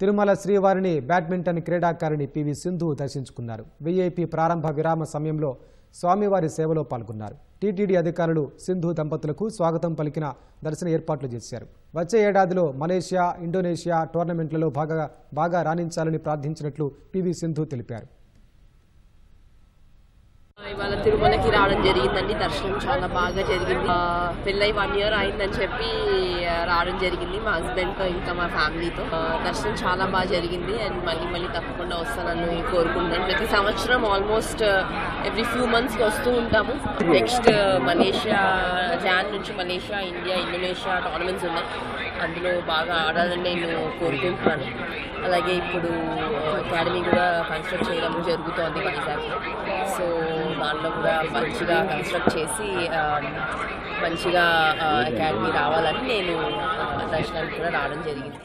తిరుమల శ్రీవారిని బ్యాడ్మింటన్ క్రీడాకారిణి పివి సింధు దర్శించుకున్నారు. వీఐపీ ప్రారంభ విరామ సమయంలో స్వామివారి సేవలో పాల్గొన్నారు. టీటీడీ అధికారులు సింధు దంపతులకు స్వాగతం పలికిన దర్శన ఏర్పాట్లు చేశారు. వచ్చే ఏడాదిలో మలేషియా, ఇండోనేషియా టోర్నమెంట్లలో బాగా రాణించాలని ప్రార్థించినట్లు పివి సింధు తెలిపారు. ఇవాళ తిరుమలకి రావడం జరిగిందండి. దర్శనం చాలా బాగా జరిగింది. పెళ్ళై 1 year అయిందని చెప్పి రావడం జరిగింది మా హస్బెండ్తో ఇంకా మా ఫ్యామిలీతో. దర్శనం చాలా బాగా జరిగింది అండ్ మళ్ళీ తప్పకుండా వస్తానని కోరుకుంటున్నాను. ప్రతి సంవత్సరం ఆల్మోస్ట్ ఎవ్రీ ఫ్యూ మంత్స్కి వస్తూ ఉంటాము. నెక్స్ట్ మలేషియా జాన్ నుంచి మలేషియా, ఇండియా, ఇండోనేషియా టోర్నమెంట్స్ ఉన్నాయి. అందులో బాగా ఆడాలని నేను కోరుకుంటున్నాను. అలాగే ఇప్పుడు అకాడమీ కూడా కన్స్ట్రక్ట్ చేయడం జరుగుతోంది వైజాగ్లో. సో దాంట్లో కూడా మంచిగా కన్స్ట్రక్ట్ చేసి మంచిగా అకాడమీ రావాలని నేను దర్శనానికి కూడా రావడం జరిగింది.